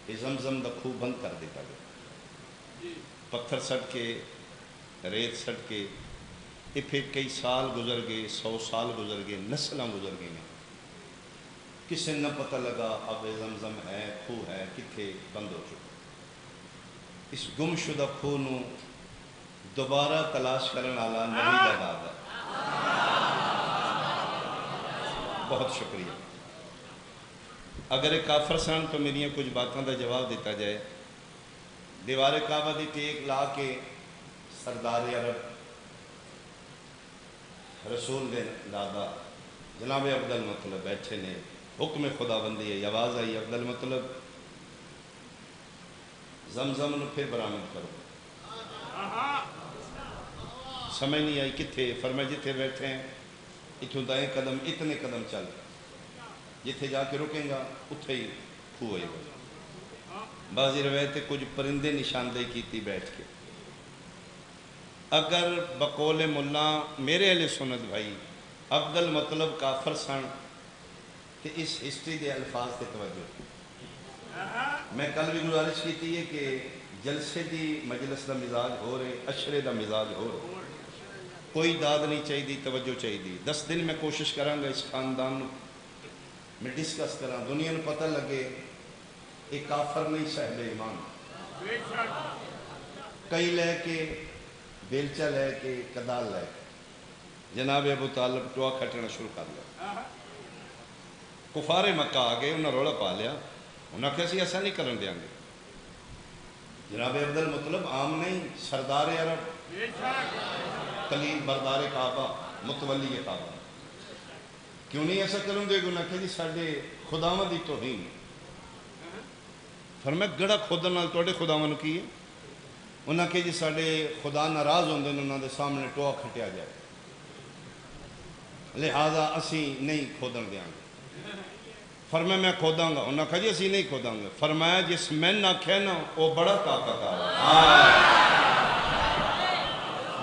یہ زمزم دا خوہ بند کر دیتا گیا، پتھر سٹ کے ریت سٹ کے، یہ پھر کئی سال گزر گئے، 100 سال گزر گئے، نسلاں گزر گئی ہیں، کسی نہ پتہ لگا اب یہ زمزم ہے خوہ ہے کتنے بند ہو چکا۔ اس گم شدہ خوہ نو دوبارہ تلاش کرنے والا نبی دا دادا۔ بہت شکریہ۔ اگر ایک کافر سن تو میری کچھ باتوں کا جواب دیتا جائے۔ دیوار کعبہ دی ٹیک لا کے سردار عرب رسول دے دادا جناب عبد المطلب بیٹھے نے، حکم خدا بندی ہے، آواز آئی عبد المطلب زمزم نو پھر برآمد کرو۔ سمجھ نہیں آئی کتھے؟ فرمایا جتھے بیٹھے ہیں اتھوں دائیں قدم اتنے قدم چل، جتھے جا کے رکیں گا اتھے ہی خوہ ہوئے گا۔ بعضی روایت کچھ پرندے نشاندہی کیتی بیٹھ کے۔ اگر بقول ملا میرے اہل سنت بھائی عبد المطلب کافر سن کہ اس ہسٹری دے الفاظ تے توجہ۔ میں کل بھی گزارش کی ہے کہ جلسے دی مجلس دا مزاج ہو رہے، اشرے دا مزاج ہو رہے، کوئی داد نہیں چاہیے، توجہ چاہیے۔ 10 دن میں کوشش کروں گا اس خاندان میں ڈسکس کرا، دنیا کو پتہ لگے یہ کافر نہیں صاحب ایمان۔ کئی لے کے بیلچا لے کے کدال لے کے جناب ابو طالب ٹوا کھٹنا شروع کر لیا۔ کفار مکہ آ گئے، انہوں نے رولا پا لیا، انہوں نے کہا سی ایسا نہیں کرن دیں گے۔ جناب عبد المطلب عام نہیں، سردار عرب، کلیم بردار کعبہ، متولی کعبہ، کیوں نہیں ایسا کروں دے گا؟ انہوں نے کہا جی ساڑھے خداوند دی توہین۔ فرمایا گڑا خدا نال توڑے خداوند کی ہے؟ انہوں نے کہا جی ساڑھے خدا ناراض ہوندے انہوں نے سامنے ٹوا کھٹیا جائے، لہذا اسی نہیں کھودن دیاں گے۔ فرمایا میں کھوداں گا، انہوں نے کہا جی اسی نہیں کھوداں گے۔ فرمایا جس میں نہ کہے نا وہ بڑا طاقت آ رہا۔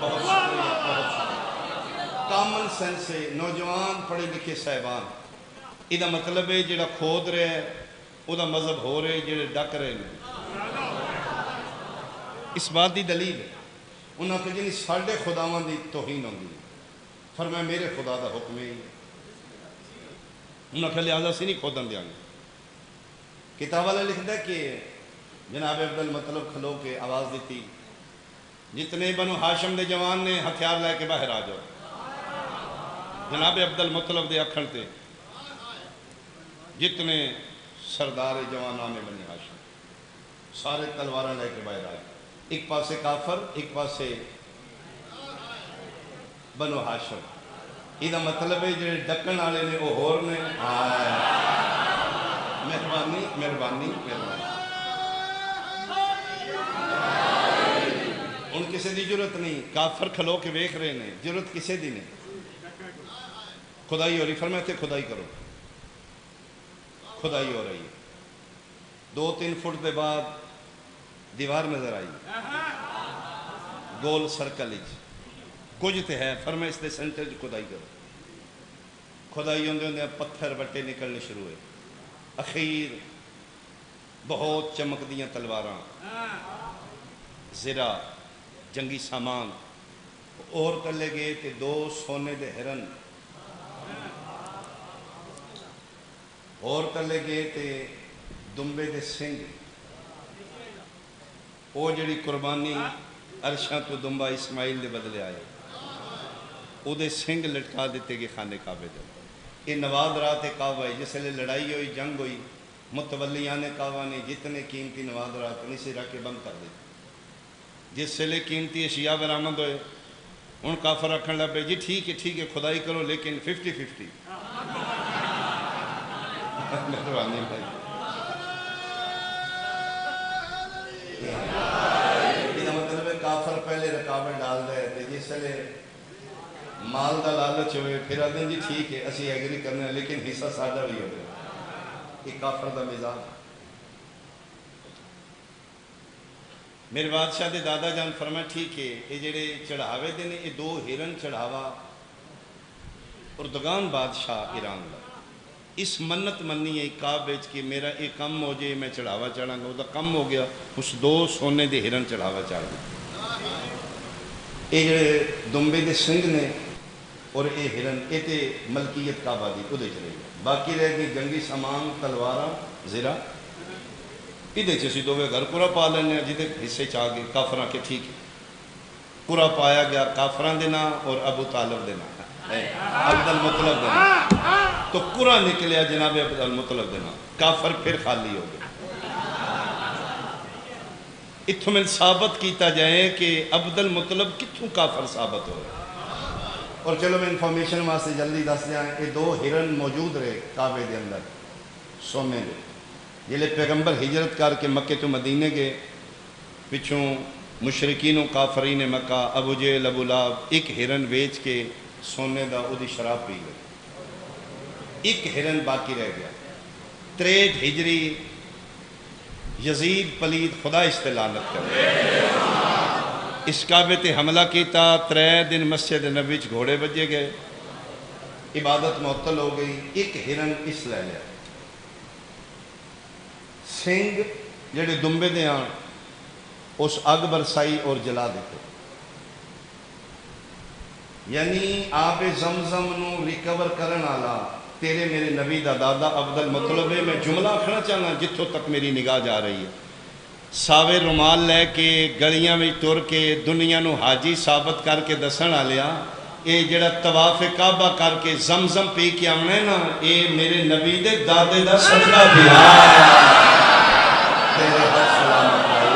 بہت شکریہ، بہت شکریہ۔ کامن سینس سے نوجوان پڑھے لکھے صاحبان، یہ مطلب ہے جڑا کھود رہے ہے وہ دا مذہب ہو رہے، جڑے ڈک رہے ہیں۔ اس بات دی دلیل ہے، انہوں نے کہا جی ساڑھے خداوند دی توہین ہوندی ہے۔ فرمایا میرے خدا دا حکم ہے، انہوں نے کہا لہذا سے نہیں کھودن دیا گے۔ کتاب والا لکھتا ہے کہ جناب عبد المطلب کھلو کے آواز دیتی، جتنے بنو ہاشم دے جوان نے ہتھیار لے کے باہر آ جاؤ۔ جناب عبد المطلب دے اکھن تے جتنے سردار جوانان نے بنی ہاشم سارے تلواریں لے کے باہر آئے، ایک پاسے کافر ایک پاسے بنو ہاشم۔ یہ مطلب ہے جڑے ڈکن والے نے وہ ہور نے۔ مہربانی مہربانی مہربانی، ان کسی دی ضرورت نہیں، کافر کھلو کے ویکھ رہے ہیں، ضرورت کسی دی نہیں۔ خدائی ہو رہی، فرمایا تھے خدائی کرو، خدائی ہو رہی ہے۔ 2-3 فٹ دے بعد دیوار نظر آئی، گول سرکل کچھ تے ہے، فرمایا اس دے سینٹر خدائی کرو۔ خدائی ہوندے ہوندے پتھر بٹے نکلنے شروع ہوئے، اخیر بہت چمک دیاں تلواراں، زرہ، جنگی سامان، اور کلے گئے تے 2 سونے دے ہرن، اور کلے گئے تے دمبے دے سنگ، وہ جڑی قربانی عرشاں تو دمبا اسماعیل دے بدلے آئے، وہ دے سنگ لٹکا دیتے گئے خانے کعبے دے۔ یہ نواد رات کعبہ ہے، جس لئے لڑائی ہوئی جنگ ہوئی، متولیان کعبہ نے جتنے قیمتی نواد رات نہیں سے رکھ کے بند کر دیتے۔ جس لئے قیمتی اشیاء برآمد ہوئے، ان کافر رکھن لگ پے جی ٹھیک ہے خدائی کرو لیکن 50-50۔ مہربانی بھائی، یہ مطلب ہے کافر پہلے رکاوٹ ڈال دے، جس لئے مال دا لالچ ہوئے پھر آدھیں جی ٹھیک ہے اسی ایگری کرنے لیکن حصہ سادہ بھی ہوئے۔ یہ کافر دا مزاج۔ میرے بادشاہ دے دادا جان فرمایا ٹھیک ہے، یہ جڑے چڑھاوے دے نے، یہ 2 ہرن چڑھاوا اردگان بادشاہ ایران دا، اس منت منی ہے کعبے کہ میرا یہ کم ہو جائے میں چڑھاوا چڑھاں گا، وہ کم ہو گیا، اس 2 سونے دے ہرن چڑھاوا چڑھ گئے۔ یہ جڑے دمبے دے سنگ نے اور یہ ہرن یہ تے ملکیت کعبہ دی ادھے چلے گئے، باقی رہ گئی جنگی سامان تلواراں زرا ادھے چ اسی دوویں گھر پورا پا لینے جہدے حصے چاہ گئے کافراں کے ٹھیک ہے، پورا پایا گیا کافراں دے نام اور ابو طالب دے نام عبد المطلب دے نام، تو پورا نکلیا جناب عبد المطلب دے نام، کافر پھر خالی ہو گئے۔ اتھوں میں ثابت کیتا جائے کہ عبد المطلب کتھوں کافر ثابت ہو رہے۔ اور چلو میں انفارمیشن واسطے جلدی دس جائیں، یہ 2 ہرن موجود رہے کعبے دے اندر سونے دے، جلے پیغمبر ہجرت کر کے مکے تو مدینے گئے، پچھوں مشرکین و کافرین مکہ ابو جہل ابو لہب ایک ہرن ویچ کے سونے دا او دی شراب پی گئے، ایک ہرن باقی رہ گیا۔ 63 ہجری یزید پلید خدا استلانت کر اس کعبے تے حملہ کیتا، 3 دن مسجد نبی چ گھوڑے بجے گئے، عبادت معطل ہو گئی، ایک ہرن اس لے لیا، سنگ جڑے دمبے دے آن اس اگ برسائی اور جلا دیتے، یعنی آب زمزم نو ریکور کرن والا تیرے میرے نبی دا دادا عبد المطلب ہے۔ میں جملہ آکھنا چاہنا جتوں تک میری نگاہ جا رہی ہے، ساوے رومال لے کے گلیاں میں ٹر کے دنیا نو حاجی ثابت کر کے دسن آلیا اے جڑا طواف کعبہ کر کے زمزم پی کے آمنا ہے نا، اے میرے نبی دے دادے دا صدقہ دیا۔ تیرے ہاتھ سلامت بھائی،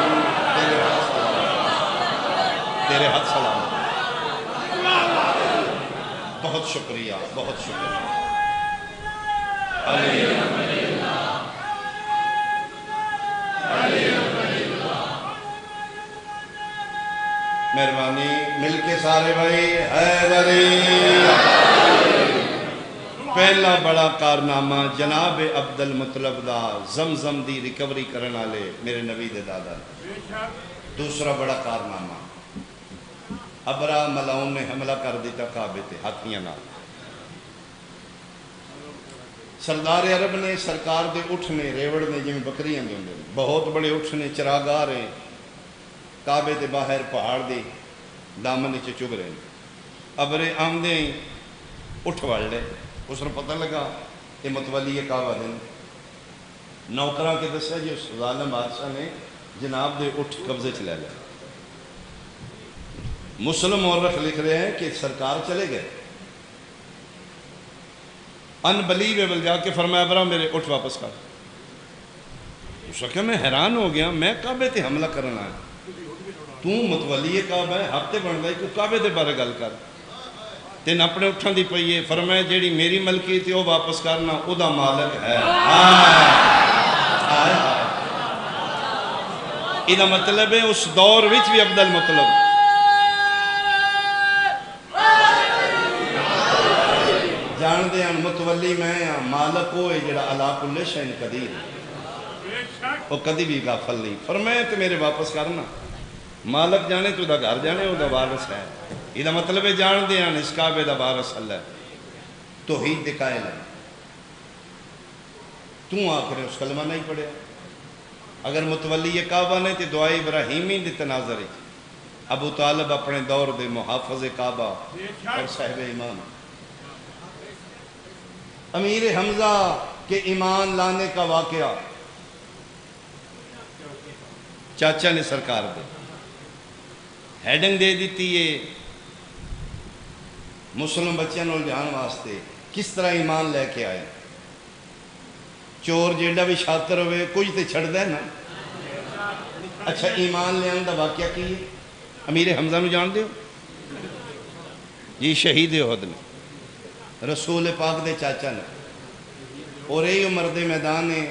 تیرے ہاتھ سلامت، تیرے ہاتھ سلامت، بہت شکریہ، بہت شکریہ۔ مہربانی مل کے سارے بھائی حیدری۔ پہلا بڑا کارنامہ جناب عبد المطلب دا زمزم دی ریکوری کرن والے میرے نبی دے دادا۔ دوسرا بڑا کارنامہ ابرا ملاؤن نے حملہ کر دیتا کعبے تے ہاتھیاں نال۔ سردار عرب نے سرکار دے اٹھ نے ریوڑ نے جی بکریاں دے ہوندے بہت بڑے اٹھ نے چراگاہ رہے کعبے دے باہر پہاڑ دی دامن چ چگ رہے، ابرے آمدے اٹھ وڑ لے، اس نے پتہ لگا کہ متولی کعبہ دن نوکراں کے دسیا جی اس ظالم بادشاہ نے جناب دے اٹھ قبضے چ لے لیا۔ مسلم مورخ لکھ رہے ہیں کہ سرکار چلے گئے، انبلیویبل جا کے فرمایا برا میرے اٹھ واپس کر۔ اس وقت میں حیران ہو گیا، میں کعبے تے حملہ کرنا ہے، تو متولی کعبہ ہے، ہفتے بن گئی، تو کعبے دے بارے گل کر، تین اپنے اٹھان دی پئیے، فرمایا جیڑی میری ملکی تھی وہ واپس کرنا، او دا مالک ہے۔ یہ مطلب ہے اس دور وچ بھی عبد المطلب جان دے ان متولی میں ہاں، مالک ہوئے جڑا علا کل شیء قدیر، وہ کدی بھی غافل نہیں۔ فرمایا تو میرے واپس کرنا، مالک جانے تو دا گھر جانے وہ دا وارث ہے۔ یہ مطلب ہے جان دے ان اس کعبے دا وارث اللہ ہے، توحید دے قائل ہے۔ تو آخر اس کلمہ نہیں پڑھیا، اگر متولی کعبہ نہیں تو دعائے ابراہیمی دے تناظر ابو طالب اپنے دور دے محافظ کعبہ اور صاحب ایمان، امیر حمزہ کے ایمان لانے کا واقعہ چاچا نے سرکار دے ہیڈنگ دے دیتی ہے مسلم بچیاں نول جان واسطے کس طرح ایمان لے کے آئے۔ چور جیڑا بھی شاطر ہوئے کچھ تے چھڑ دے نا۔ اچھا ایمان لے آن دا واقعہ کی ہے، امیر حمزہ نو جان دیو یہ شہید احد نے، رسول پاک دے چاچا نے، اور یہی عمر دے میدان ہے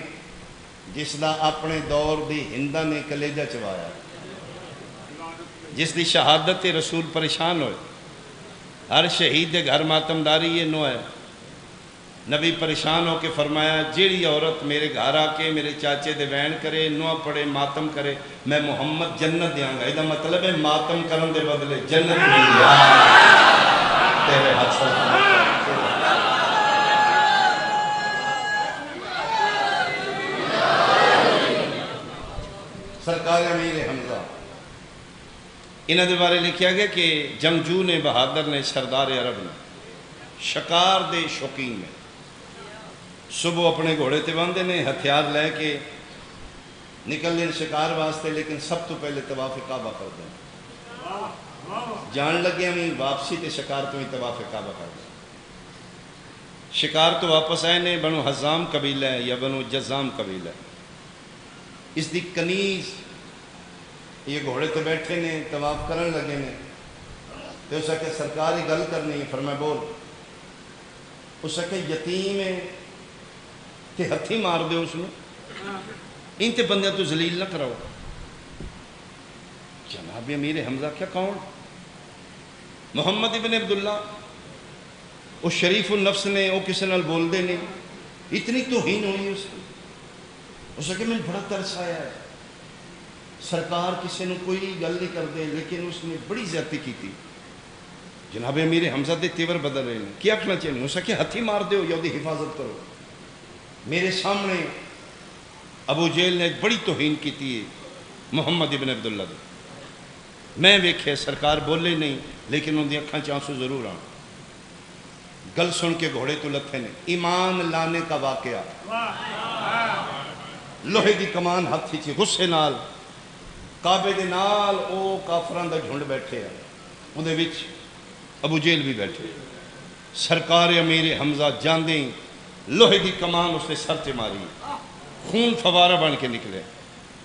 جس دا اپنے دور دی ہندہ نے کلیجہ چوایا، جس دی شہادت رسول پریشان ہوئے، ہر شہید دے گھر ماتمداری یہ نو ہے۔ نبی پریشان ہو کے فرمایا جیڑی عورت میرے گھر آ کے میرے چاچے دے وین کرے، نو پڑے، ماتم کرے، میں محمد جنت دیاں گا۔ یہ مطلب ہے ماتم کرن دے بدلے جنت مل گیا۔ تیرے ہاتھ سرکار امیر حمزہ انہوں نے بارے لکھا گیا کہ جنگجو نے، بہادر نے، سردار عرب نے، شکار دے شوقین نے، صبح اپنے گھوڑے تے باندھے نے، ہتھیار لے کے نکل دیں شکار واسطے، لیکن سب تو پہلے طواف کعبہ کر دیں، جان لگے ہمیں واپسی تے شکار تو ہی طواف کعبہ کر دیں۔ شکار تو واپس آئے نے، بنو حزام قبیلہ ہے یا بنو جزام قبیلہ ہے، اس دی کنیز یہ گھوڑے تے بیٹھے نے، طواف کرن لگے نے، تو اس کہ سرکار ہی گل کرنی ہے، فرمایا بول، اس کہ یتیم ہے تے ہتھی مار دے اس نے، ان تے بندیاں تو ذلیل نہ کراؤ۔ جناب امیر حمزہ کیا کون؟ محمد ابن عبداللہ، وہ شریف النفس نے، وہ کسی نال بول دے نہیں، اتنی توہین ہوئی اس کی۔ اس کہ میں بڑا ترس آیا ہے، سرکار کسی نے کوئی گل نہیں کر دے، لیکن اس نے بڑی زیادتی کی تھی۔ جناب امیر حمزہ دے تیور بدل رہے ہیں، کیا کہنا چاہیے؟ اس کہ ہتھی مار دیو یا دی حفاظت کرو۔ میرے سامنے ابو جہل نے بڑی توہین کی تھی محمد ابن عبداللہ دے، میں ویکھے سرکار بولے نہیں، لیکن ان دی اکھاں چ آنسو ضرور آن۔ گل سن کے گھوڑے تو لتھے نے، ایمان لانے کا واقعہ، لوہے دی کمان ہاتھی تھی، غصے نال کعبے دے نال او کافران دا جھنڈ بیٹھے ہیں، اندھے وچ ابو جہل بھی بیٹھے، سرکار امیر حمزہ جاندیں لوہے دی کمان اس نے سر تے ماری، خون فوارہ بن کے نکلے۔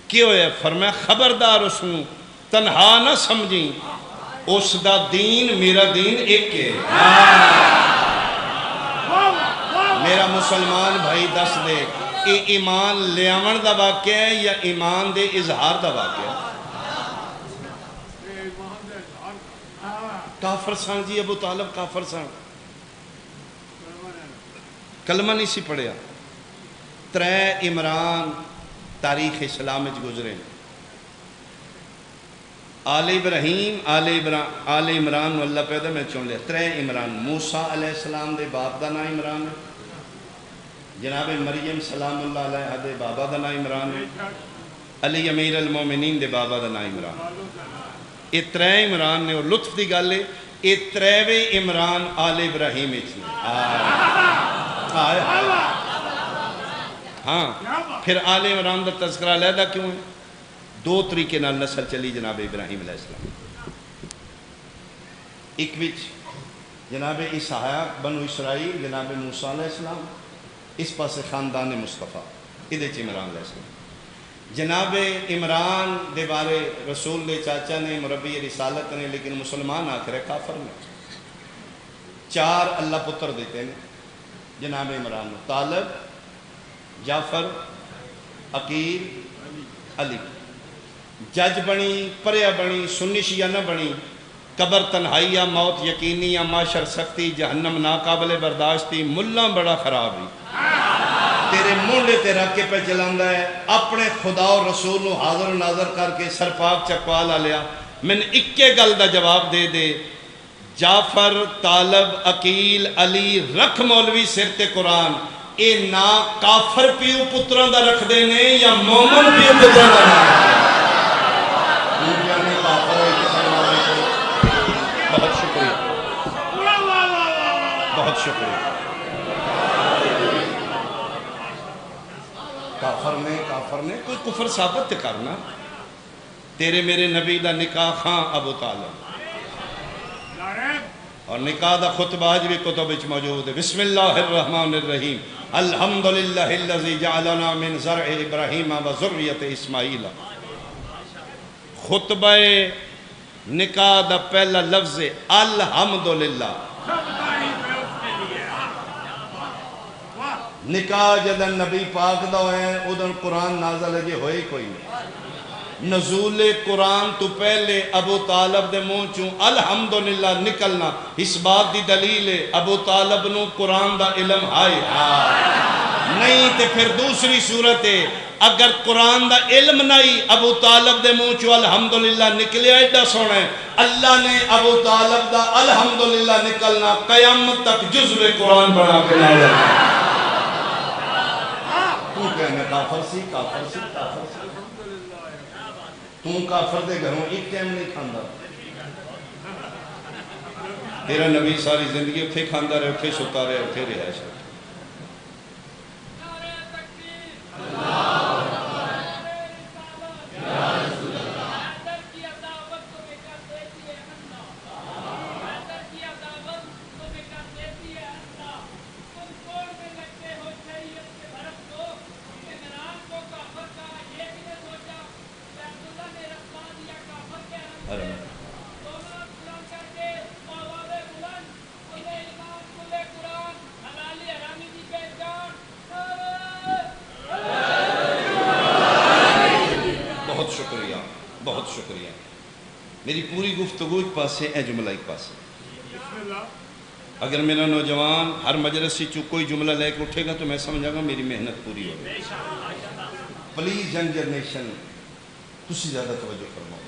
کیا ہویا؟ فرمایا خبردار اس نے تنہا نہ سمجھیں، اس دا دین میرا دین ایک ہے۔ میرا مسلمان بھائی دس دے، یہ ایمان لے آون دا واقعہ ہے یا ایمان دے اظہار دا واقعہ ہے؟ کافر سان جی، ابو طالب کافر سان، کلمہ نہیں سی پڑھیا۔ ترے عمران تاریخ اسلام وچ گزرے، آل ابراہیم آل عمران نو اللہ پیدا میں چون لیا۔ ترے عمران، موسیٰ علیہ السلام دے باپ دا نام عمران ہے، جناب مریم سلام اللہ علیہ دے بابا دا نام عمران ہے، علی امیر المومنین دے بابا دا نام عمران۔ یہ ترے عمران نے، اور لطف دی گل ہے یہ تریوے عمران آل ابراہیم وچ نے۔ ہاں، پھر آل عمران دا تذکرہ علیحدہ کیوں ہے؟ دو طریقے نال نسل چلی جناب ابراہیم علیہ السلام۔ ایک وچ جناب اسحاق بنو اسرائیل جناب موسیٰ علیہ السلام، اس پاس خاندان مصطفیٰ، ادھے چ عمران علیہ السلام۔ جناب عمران دے بارے رسول دے چاچا نے، مربی رسالت نے، لیکن مسلمان آخر ہے کافر نے۔ چار اللہ پتر دیتے ہیں جناب عمران، طالب، جعفر، عقیل، علی۔ جج بنی، پریا بنی، سنی شیعہ نہ بنی، قبر تنہائی یا موت یقینی یا معاشر سختی، جہنم ناقابل برداشتی، ملہ بڑا خراب ہی تیرے مونڈے تے رکھ کے پہ چلاندہ ہے، اپنے خدا و رسول نو حاضر و ناظر کر کے سرپاک چکوالا لیا۔ میں نے اکے گل دا جواب دے دے، جعفر، طالب، عقیل، علی رکھ مولوی سر تے قرآن، اے نا کافر پیو پتران دا رکھ دینے یا مومن پیو پتران دا رکھ دینے۔ بہت شکریہ، بہت شکریہ۔ کافر نے کوئی کفر ثابت کرنا۔ تیرے میرے نبی دا نکاح خاں ابو طالب، اور نکاح دا خطبہ آج بھی کتب وچ موجود ہے۔ بسم اللہ الرحمن الرحیم، الحمدللہ الذی جعلنا من زرع ابراہیم و ذریت اسماعیل۔ خطبہ نکاح دا پہلا لفظ ہے الحمدللہ۔ نکاح جدن نبی پاک دا ہوئے ہیں ادن قرآن نازل ہے ہوئے کوئی نہیں۔ نزول قرآن تو پہلے ابو طالب دے منہ چوں الحمدللہ نکلنا اس بات دی دلیل ہے ابو طالب نو قرآن دا علم آئے نہیں۔ تے پھر دوسری صورت ہے اگر قرآن دا علم نہیں ابو طالب دے منہ چوں الحمدللہ نکلے ایڈا سونا ہے، اللہ نے ابو طالب دا الحمدللہ نکلنا قیامت تک جزو قرآن بنا کے لایا۔ تو کہنے کافر سی، کافر سی، کافر سی۔ تو کافر دے گھروں ایک ٹائم نہیں کھانا، تیرا نبی ساری زندگی اتھے کھانا رہے، اتھے ستا رہے، اتھے رہائش رہے۔ بہت شکریہ، بہت شکریہ۔ میری پوری گفتگو ایک پاسے اے جملہ ایک پاسے۔ اگر میرا نوجوان ہر مجلس سے کوئی جملہ لے کے اٹھے گا تو میں سمجھا گا میری محنت پوری ہو گئی۔ پلیز ینگ جنریشن تسی زیادہ توجہ فرماؤ۔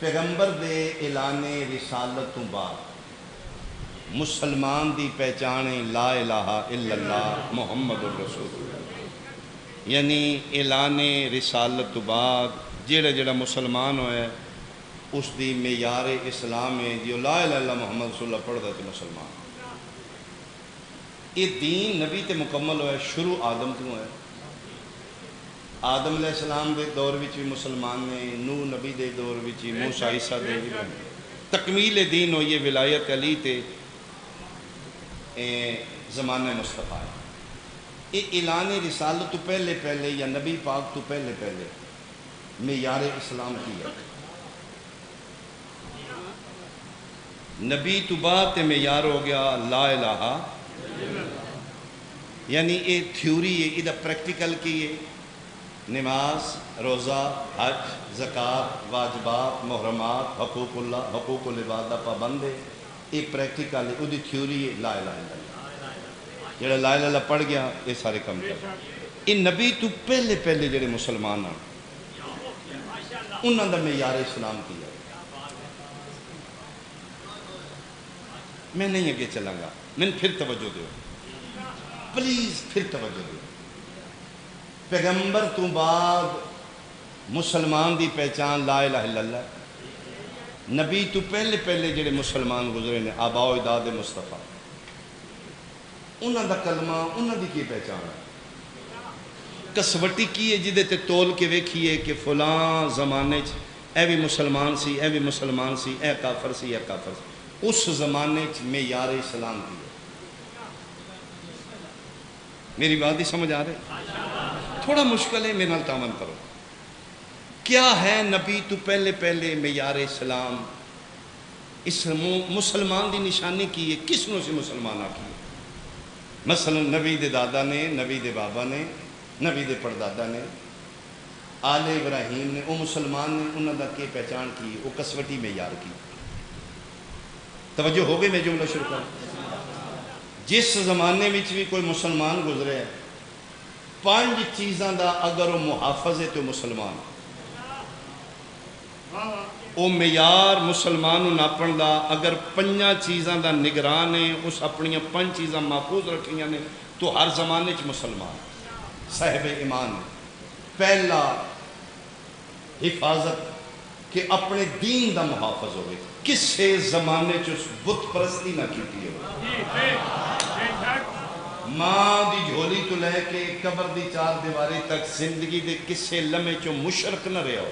پیغمبر دے اعلان رسالت تو بعد مسلمان دی پہچانے لا الہ الا اللہ محمد الرسول اللہ، یعنی اعلان رسالت تو بعد جیڑا مسلمان ہوئے اس دی معیار اسلام ہے جو لا الہ الا اللہ محمد رسول اللہ پڑھ دے تو مسلمان۔ یہ دین نبی تے مکمل ہوئے شروع آدم تو ہے۔ آدم علیہ السلام دے دور وچ بھی مسلمان نے، نوح نبی دے دور وچ موسیٰ عیسیٰ دے تکمیل دین ہوئی ولایت علی تے زمانہ مصطفیٰ ہے۔ یہ اعلان رسالت تو پہلے پہلے یا نبی پاک تو پہلے پہلے معیار اسلام کی ہے۔ نبی تو بعد معیار ہو گیا لا الہ، یعنی یہ تھیوری ہے، یہ پریکٹیکل کی ہے۔ نماز، روزہ، حج، زکوٰۃ، واجبات، محرمات، حقوق اللہ، حقوق العباد پابند ہے، یہ پریکٹیکل ہے، وہ تھیوری ہے لا الہ الا اللہ۔ جڑا لا الہ الا اللہ پڑھ گیا یہ سارے کام کر۔ یہ نبی تو پہلے پہلے جڑے مسلمان ہیں انہوں نے معیار اسلام کیا۔ میں نہیں آگے چلاں گا، میں پھر توجہ دو پلیز، پھر توجہ دو۔ پیغمبر تو بعد مسلمان دی پہچان لا الہ الا اللہ۔ نبی تو پہلے پہلے جڑے مسلمان گزرے نے آباء و اجداد مصطفیٰ، انہوں دا کلمہ، انہوں دی کی پہچان ہے؟ کسوٹی کی ہے جدے تے تول کے ویکھیے کہ فلاں زمانے اے بھی مسلمان سی، اے بھی مسلمان سی، اے کافر سی، اے کافر سی۔ اس زمانے معیار اسلام کی ہے۔ میری بات ہی سمجھ آ رہے؟ تھوڑا مشکل ہے، میرے نال تعاون کرو۔ کیا ہے نبی تو پہلے پہلے معیار اسلام؟ اس مسلمان دی نشانی کی ہے، کس نو سے مسلمان کی ہے؟ مثلا نبی دے دادا نے، نبی دے بابا نے، نبی دے پردادا نے، آل ابراہیم نے، وہ مسلمان نے، انہوں دا کی پہچان کی، وہ کسوٹی معیار کی۔ توجہ ہو گئی؟ میں جملہ شروع کروں۔ جس زمانے میں بھی کوئی مسلمان گزرے ہے، 5 چیزاں دا اگر وہ محافظ ہے تو مسلمان، وہ معیار مسلمان ناپن دا اگر 5 چیزاں دا نگران ہے، اس اپنی 5 چیزاں محفوظ رکھیاں نے تو ہر زمانے چ مسلمان صاحب ایمان ہے۔ پہلا حفاظت کہ اپنے دین دا محافظ ہوئے، کسے زمانے چ بت پرستی نہ کیتی ہو۔ ماں دی جھولی تو لے کے قبر دی 4 دیواری تک زندگی دے کسے لمحے چو مشرک نہ رہا ہو،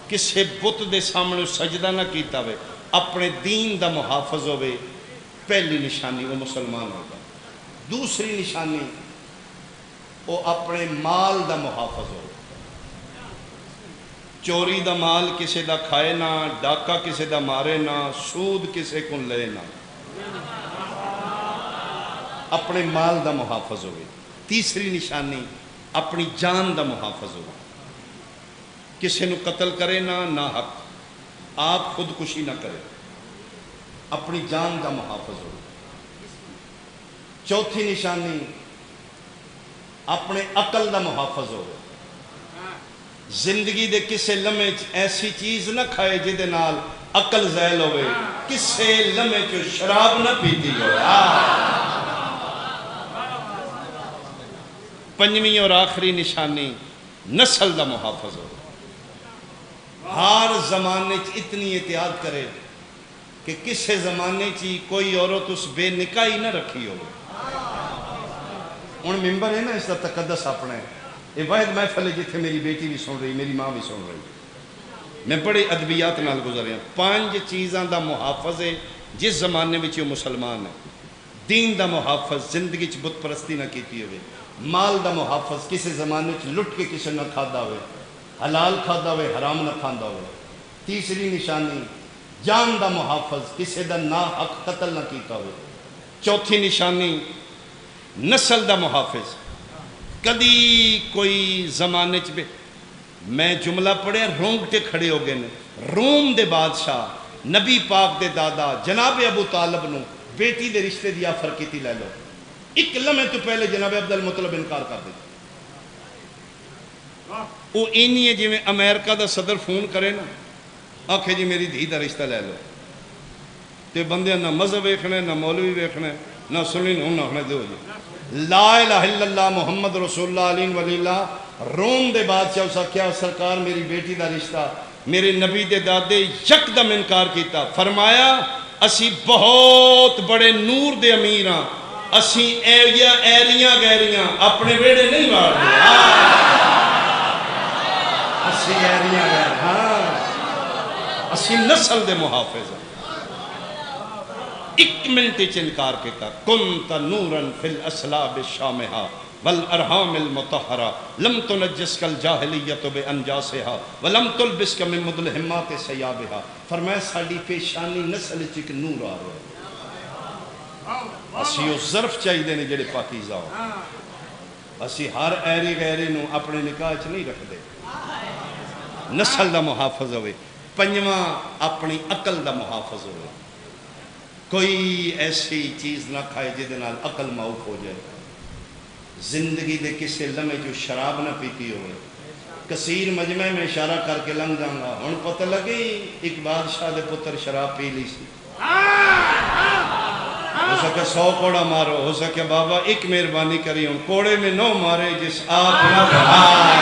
کسے بت دے سامنے سجدہ نہ کیتا ہوئے، اپنے دین دا محافظ ہوئے۔ پہلی نشانی وہ مسلمان ہوگا۔ دوسری نشانی وہ اپنے مال دا محافظ ہوگا۔ چوری دا مال کسے دا کھائے نہ، ڈاکہ کسے دا مارے نہ، سود کسے کو لے نہ، اپنے مال دا محافظ ہوئے۔ تیسری نشانی اپنی جان دا محافظ ہوئے، کسی نو قتل کرے نہ حق، آپ خودکشی نہ کرے، اپنی جان دا محافظ ہوئے۔ چوتھی نشانی اپنے عقل دا محافظ ہوئے، زندگی دے کسے لمحے ایسی چیز نہ کھائے جدے نال عقل زائل ہوئے، کسے لمحے چو شراب نہ پیتی ہوئے۔ پنجویں اور آخری نشانی نسل دا محافظ ہوئے۔ ہر زمانے اتنی احتیاط کرے کہ کسے زمانے کوئی عورت اس بے نکاحی نہ رکھی ہو. ہوں ممبر ہے نا، اس کا تقدس اپنا ہے. یہ واحد محفل ہے جتنے میری بیٹی بھی سن رہی، میری ماں بھی سن رہی. میں بڑے ادبیات نال گزر رہا. 5 چیزاں دا محافظ ہے جس زمانے میں وہ مسلمان ہے. دین دا محافظ، زندگی چ بت پرستی نہ کیتی ہوئے. مال دا محافظ، کسی زمانے چ لٹ کے کسی نہ کھادا ہوئے، حلال کھادا ہوئے، حرام نہ کھادا ہوئے. تیسری نشانی جان دا محافظ، کسی دا نا حق قتل نہ کیتا ہوئے. چوتھی نشانی نسل دا محافظ، کدی کوئی زمانے چ میں جملہ پڑھیا رونگٹے کھڑے ہو گئے نے. روم دے بادشاہ نبی پاک دے دادا جناب ابو طالب نو بیٹی دے رشتے دی آفر کیتی، لے لو. ایک لمحے تو پہلے جناب عبد المطلب انکار کر دیتا. وہ اینی ہے جی میں امریکہ دا صدر فون کرے نا، آکھے جی میری دھی دا رشتہ لے لو، تے بندے نہ مذہب ویکھنا نہ مولوی ویکھنا نہ سنی نہ ہونا دو جی. لا الہ الا اللہ محمد رسول اللہ علیہ ولی اللہ. روم دے بادشاہ اسا کیا سرکار میری بیٹی دا رشتہ، میرے نبی دے دادے یکدم انکار کیتا. فرمایا اسی بہت بڑے نور دے امیر ہاں، اسی ایریاں گہریاں اپنے بیڑے نہیں مار دے. اسی ایریاں گہریاں، ہاں اسی نسل دے محافظ ہیں. 1 منٹ انکار کیتا. کنت نورا فی الاسلاب الشامہا والارحام المطہرہ لم تنجسک الجاہلیت بانجاسہا ولم تلبسک من مدلہمات سیابہا. فرمایا ساڑی پیشانی نسل چک نور آ رہا ہے. اسی اس ظرف چاہی دینے جڑے پاکیزہ ہو. اسی ہر ایری غیری نو اپنے نکاح چ نہیں رکھ دے. نسل دا محافظ ہوئے. 5واں اپنی عقل دا محافظ ہوئے. کوئی ایسی چیز نہ کھائے جہدے نال عقل معاف ہو جائے. زندگی دے کسے لمحے جو شراب نہ پیتی ہوئے. کثیر مجمع میں اشارہ کر کے لنگ جاؤں گا. ہن پتہ لگی ایک بادشاہ دے پتر شراب پی لی سی. ہو سکے 100 کوڑا مارو، ہو سکے بابا ایک مہربانی کری ہوں کوڑے میں 9 مارے جس آپ نہ بھائے.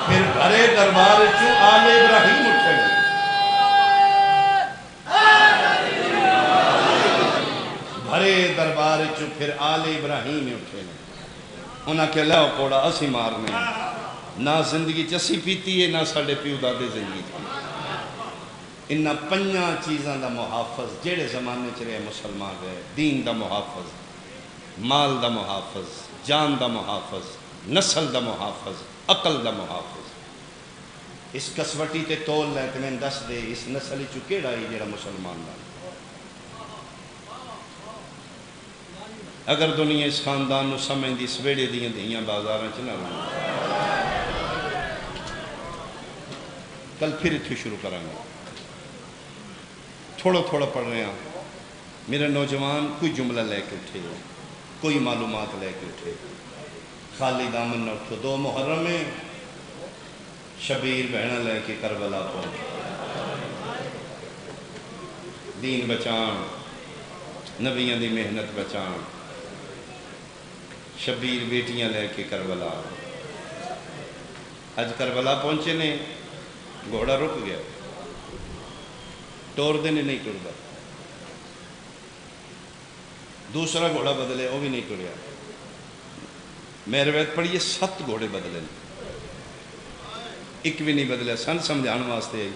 پھر بھرے دربار چوں آل ابراہیم اٹھے. بھرے دربار چوں پھر آل ابراہیم اٹھے. انہاں کہ لو کوڑا اسی مارنے، نہ زندگی چسی پیتی ہے نہ ساڑے پیو دادے زندگی چی. انہاں 5 چیزاں دا محافظ جیڑے زمانے چ رہے مسلمان رہے. دین دا محافظ، مال دا محافظ، جان دا محافظ، نسل دا محافظ، عقل دا محافظ. اس کسوٹی تے تول لے تے میں دس دے اس نسل چو کیڑا ہی جیڑا مسلمان دا. اگر دنیا اس خاندان نو سمجھ دی سویڑے دیاں دیاں بازاراں چ نہ رہنا. کل پھر اتھو شروع کریں گے. تھوڑا تھوڑا پڑھ رہے ہیں. میرے نوجوان کوئی جملہ لے کے اٹھے، کوئی معلومات لے کے اٹھے. خالی دامن نہ اٹھو. 2 محرم میں شبیر بہنہ لے کے کربلا پہنچے. دین بچان، نبیاں دی محنت بچان. شبیر بیٹیاں لے کے کربلا. اج کربلا پہنچے نے، گھوڑا رک گیا. ٹور دینے نہیں ٹردا. دوسرا گھوڑا بدلے وہ بھی نہیں ٹریا. میں روایت پڑھیے 7 گھوڑے بدلے، ایک بھی نہیں بدلے. سن سمجھان واسطے آئی.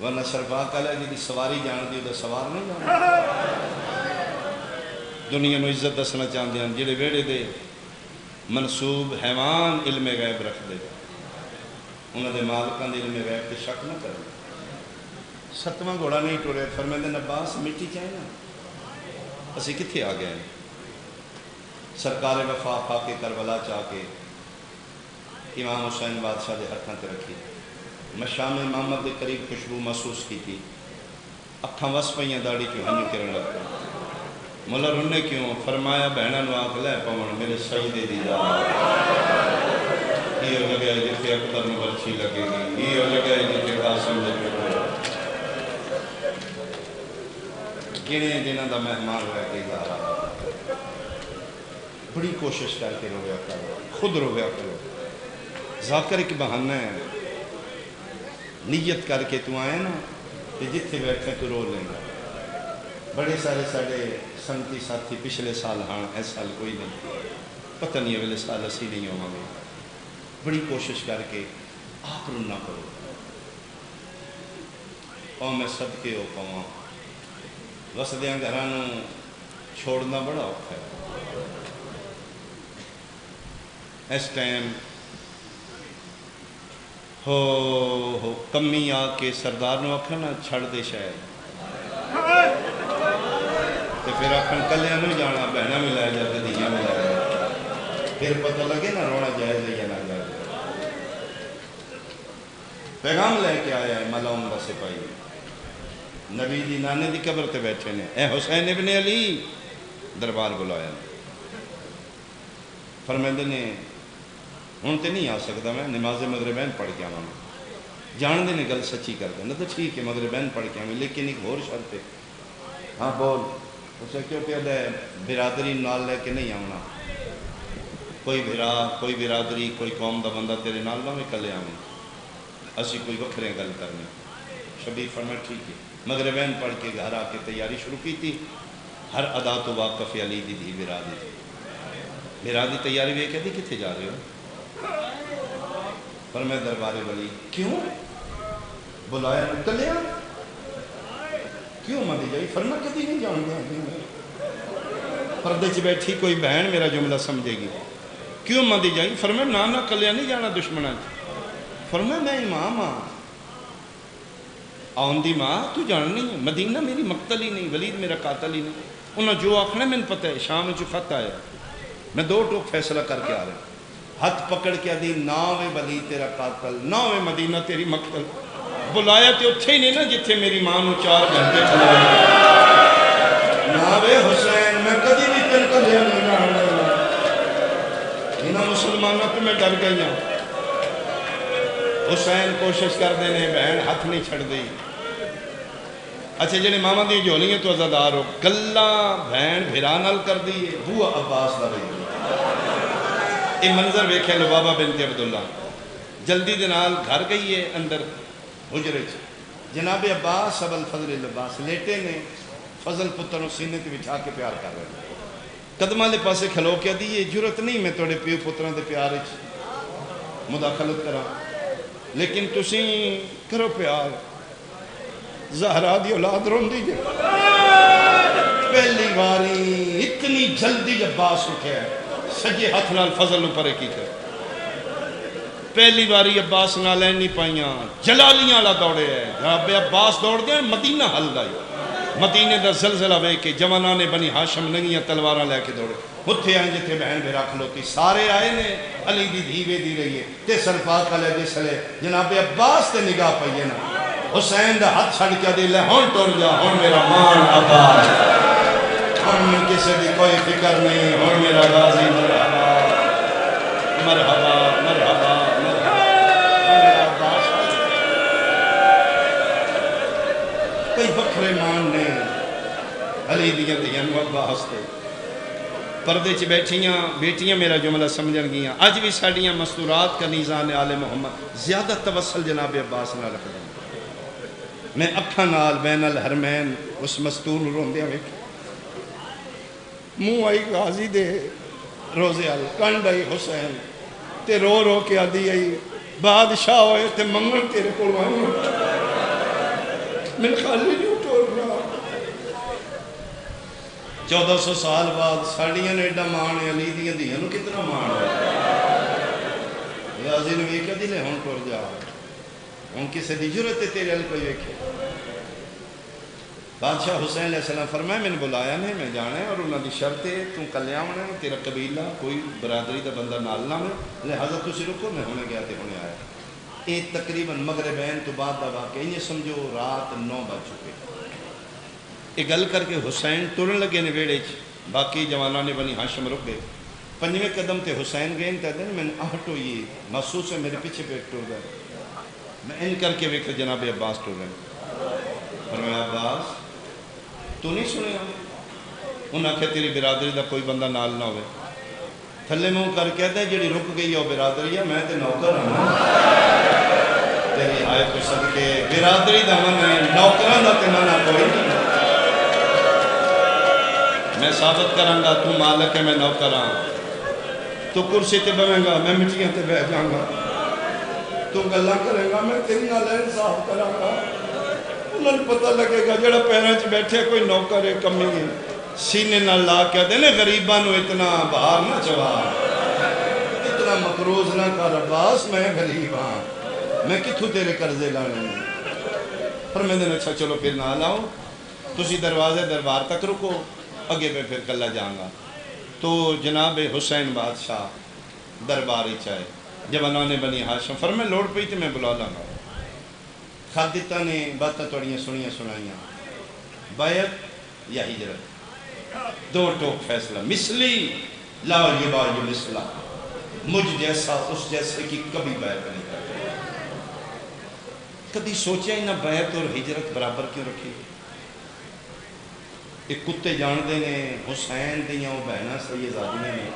ورنہ شرفا کہا جی دی سواری جان دی وہ سوار نہیں جان. دنیا نو عزت دسنا چاہتے ہیں جڑے ویڑے دے منصوب حیوان علم غیب رکھ دے، انہوں دے مالکان دے علم غیب تے شک نہ کریں. 7واں گھوڑا نہیں ٹورے. فرمیندے نباس مٹی چاہے نا اسی کتھے آ گئے. سرکار وفا کھا کے کربلا چاہ کے امام حسین بادشاہ دے ہتھاں تے رکھی. مشام محمد دے قریب خوشبو محسوس کی تھی. اکھاں وس پئیاں داڑھی کیوں ہنجو کرن لگ پئے. مولا رونے کیوں؟ فرمایا بہناں نو آکھ لے پون میرے سجدے دی جا. یہ جگہ ہے جتھے اکبر نو برچھی لگے گی. یہ جگہ ہے جتھے قاسم دے پیٹ گنے دنوں دا مہمان رہ کے گزارا. بڑی کوشش کر کے رویا کرو، خود رویا کرو. ذاکر ایک بہانہ ہے، نیت کر کے تو آئے نا کہ جتھے بیٹھے تو رو لیں گا۔ بڑے سارے ساڑے سنگتی ساتھی پچھلے سال ہاں اس سال کوئی نہیں، پتہ نہیں اگلے سال اسی نہیں ہوں گے۔ بڑی کوشش کر کے آپ رونا کرو، اور میں صدقے ہو پاواں، وسدیاں گھرانوں چھوڑنا بڑا اوکھا ہے۔ اس ٹائم ہو کمی آ کے سردار نو آکھا نا چھڑ دے شاید، تو پھر آکھن کلیاں نو جانا، بہنا بھی لائے جاتے دھیاں بھی لائے جاتے، پھر پتہ لگے نا رونا جائز ہے یا نہ جائز۔ پیغام لے کے آیا ہے مولا عمدہ سپاہی، نبی دی نانے دی قبر تے بیٹھے نے، اے حسین ابن علی، دربار بلایا فرمیندے نے ہوں تو نہیں آ سکتا، میں نماز مغربین پڑھ کے آواں، جان دے نے گل سچی کر دیں، تو ٹھیک ہے مغربین پڑھ کے آواں، لیکن ایک اور شرط ہے۔ ہاں بول، اسے کیوں کہ برادری نال لے کے نہیں آنا، کوئی بھرا، کوئی برادری، کوئی قوم دا بندہ تیرے نال نہ میں کلے آویں، اسی کوئی وکھرے گل کرنی۔ شبیر فرمایا ٹھیک ہے، مغربین پڑھ کے گھر آ کے تیاری شروع کی تھی، ہر ادا تو واقف علی دی تھی برادری تھی، برادری تیاری بھی کہتی کتنے جا رہے ہو؟ فرمایا دربار ولی، کیوں بلایا کلے آ، کیوں مدی جائی؟ فرمایا کدی نہیں جان گیا، پردے چ بیٹھی کوئی بہن میرا جملہ سمجھے گی، کیوں مدی جائی؟ فرمایا نانا کلیا نہیں جانا دشمنہ چ، فرمایا میں امام ہاں، آن دی ماں تو جان نہیں ہے، مدینہ میری مقتل ہی نہیں، ولید میرا قاتل ہی نہیں، انہوں جو آخنا میں پتہ ہے، شام جو خط آیا، میں دو ٹوک فیصلہ کر کے آ رہا ہوں، ہاتھ پکڑ کے دی ناوے ولید تیرا قاتل، ناوے مدینہ تیری مقتل، بلایا تے اتھے ہی نہیں نا جتھے میری ماں نو 4 گھنٹے کھلایا، ناوے حسین میں کدی بھی تن کو لے نہیں جانا، انہاں مسلمانوں تو میں ڈر گئی ہوں۔ حسین کوشش کر دینے، بہن ہاتھ نہیں چھڑ دی۔ اچھا جنہیں ماما دی جولیاں تو عزادار ہو، گلہ بہن بھرانل کر دی، بوا عباس دا رہی۔ یہ منظر ویکھے لبابہ بنت عبداللہ جلدی دنال گھر گئی ہے اندر حجرے چ، جناب عباس ابو الفضل العباس لیٹے نے، فضل پتروں سینے تے بٹھا کے پیار کر رہے ہیں، قدمہ لے پاسے کھلو کے دی یہ جرت نہیں میں توڑے پیو پتروں دے پیار چ مداخلت کرا، لیکن تسیں کرو پیار، زہرا دی اولاد رون دی جائے، پہلی باری اتنی جلدی عباس اٹھے ہے، سجے ہاتھ نال فضل نو پرے کی کر، پہلی باری عباس نالین نہیں پائیاں، جلالیاں لا دوڑے ہے، جناب عباس دوڑ دیا مدینہ حل لائی، مدینہ دا زلزلہ وے کے جوانان بنی ہاشم ننگیاں تلواراں لے کے دوڑے، اتھے آئیں جتھے بہن بھی رکھ لوتی، سارے آئے نے، علی دی دھیوے دی رہی ہے، تے سرپاک علیہ جسلے، جناب عباس تے نگاہ پائیے نا، حسین دا ہاتھ چھڑ کے دی لے ہون ٹور جا، ہون میرا مان عباس، ہون کسی دی کوئی فکر نہیں، ہون میرا غازی مرحبا، مرحبا، مرحبا، مرحبا، میرا عباس، کوئی بکھرے مان نہیں، علی دیاں دیاں عباس تے، پردے چ بیٹھیاں بیٹیاں میرا جملہ سمجھن گیاں، آج بھی ساڑیاں مستورات کا نیزان آل محمد زیادہ توسل جناب عباس نہ رکھ دیں، میں اکھاں نال بین الحرمین اس مستور روندیاں ویکھ، منہ آئی غازی دے روزے آل، کنڈ آئی حسین تے رو رو کے آدھی آئی، بادشاہ ہوئے تے منگن تیرے کو آئی، میں خالی نہیں ٹور رہا، 1400 سال بعد ساڑیاں نے ایڈا مان ہے، علی دیاں دیاں نو کتنا مان ہے، غازی نے ویکھیا دی لے ہون ٹور جا، ہون کسے دی جرت ہے تیرے کوئی ویکھے، بادشاہ حسین علیہ السلام فرمائے میں نے بلایا نہیں، میں جانا ہے اور انہوں دی شرط ہے تو کلیاں ہونا ہے، تیرا قبیلہ کوئی برادری دا بندہ نال نہ میں، لہذا تسی رکو میں ہونے گیا تے ہونے آیا، یہ تقریباً مغربین تو بعد دا واقعہ، یہ سمجھو رات 9 بج چکے، یہ گل کر کے حسین ٹرن لگے نے ویڑے چ، باقی جوانان نے بنی ہاشم رک گئے، 5ویں قدم تے حسین گئے تے دن میں نے آہٹ ہوئی محسوس ہے میرے پیچھے پیٹ ٹر گئے، میں ان کر کے ویکھ جناب عباس ٹر گئے، فرمایا عباس تو نہیں سنے انہاں کہ تیری برادری دا کوئی بندہ نال نہ ہوئے، تھلے منہ کر کہتا ہے جڑی رک گئی ہے وہ برادری ہے، میں تے نوکر ہوں تیری آیت کو صدقے برادری دا من ہے، نوکران دا تے منع کوئی نہیں۔ میں ثابت کروں گا تو مالک ہے میں نوکر ہوں، تو کرسی تے بہے گا میں مٹیاں تے بہ جاؤں گا، تو گلاں کرے گا میں تیری نال انصاف کراں گا، انہوں نے پتہ لگے گا جڑا پیراں چ بیٹھے کوئی نوکر ہے کمی ہے، سینے نہ لا کے دینے غریباں نو اتنا باہر نہ چوا، اتنا مقروض نہ کر عباس، میں غریب ہاں، میں کتھوں تیرے قرضے لانے ہیں۔ پر میں نے اچھا چلو پھر نہ لاؤ، تسی دروازے دربار تک رکو، اگے میں پھر کلا جاؤں گا۔ تو جناب حسین بادشاہ درباری چاہے جب انہوں نے بنی ہاشم فرمائے لوڑ پئی تو میں بلا لاں گا۔ خادتہ نے باتیں توڑیاں سنیاں سنائیاں، بیعت یا ہجرت، دو ٹوک فیصلہ، مثلی لا یبایع مثلا، مجھ جیسا اس جیسے کی کبھی بیعت نہیں کرتا۔ کبھی سوچیا ہی نہ بیعت اور ہجرت برابر کیوں رکھی؟ ایک کتے جاندے نے حسین دیاں وہ بہناں سیدزادیاں نے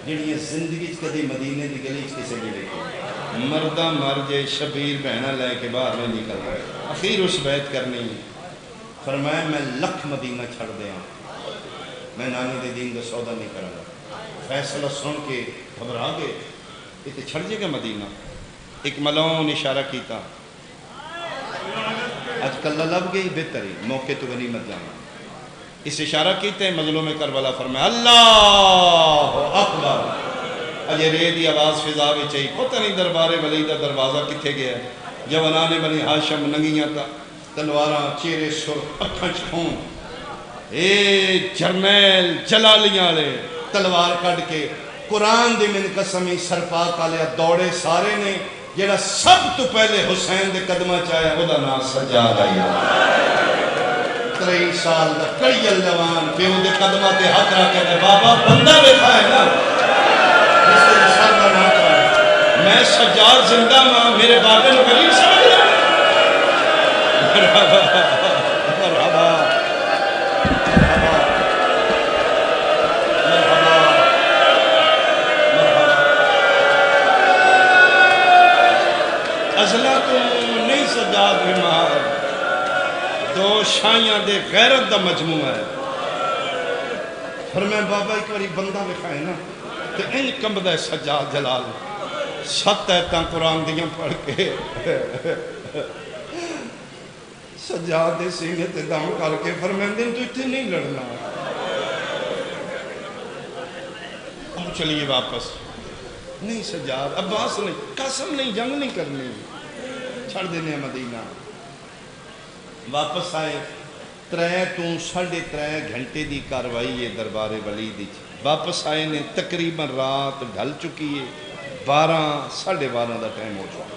جنہی زندگی کدی مدینے دی گلی کسی بھی دیکھی، مردہ مر جے شبیر بہنہ لے کے باہر میں نکل گئے، اخیر اس بیعت کرنی فرمایا میں لکھ مدینہ چھڑ دیا، میں نانی دے دین دا سودا نہیں کرا۔ فیصلہ سن کے گھبرا گئے، یہ چھڑ جے گا مدینہ۔ ایک ملون اشارہ کیتا، آج کل لب گئی بہتری موقع تو غنیمت جانا، اس اشارہ کیتے ہیں مظلوم کربلا فرمایا اللہ اکبر، اجے رے دی آواز فضا بھی چاہی، پتہ نہیں دربار ولی دا دروازہ کتھے گیا ہے، جوانان بنی ہاشم ننگیاں تلواراں چہرے سر اکھاں چھون، اے جرنیل جلالیاں لے تلوار کڑ کے قرآن دی من قسمی سرپاک آلیا دوڑے سارے نے، جیڑا سب تو پہلے حسین دے قدمہ چاہیا وہ دا نام سجاد آئی، 23 سال دا کڑیل جوان پھر وہ دے قدمہ تے حق رکھے دے بابا بندہ بیٹھا ہے نا جس سے سر دا نام کرا، میں سجاد زندہ ماں میرے بابے نو قریب سمجھ رہا مرحبا مرحبا ازلہ تو نہیں سجاد بیمار، دو شائیاں دے غیرت دا مجموعہ ہے۔ فرمائے بابا ایک باری بندہ بکھائے نا تو ان کمبدہ ہے سجاد جلال، 7 ایتاں قرآن دیاں پڑھ کے سجاد دے سینے تے دم کر کے فرمائے دن تو اتنے نہیں لڑنا، اب چلیے واپس، نہیں سجاد عباس نہیں، قسم نہیں، جنگ نہیں کرنی، چھڑ دینے مدینہ۔ واپس آئے 3.5 گھنٹے دی کاروائی ہے دربار ولی دی، واپس آئے نے تقریباً رات ڈھل چکی ہے، 12 دا ٹائم ہو چکا،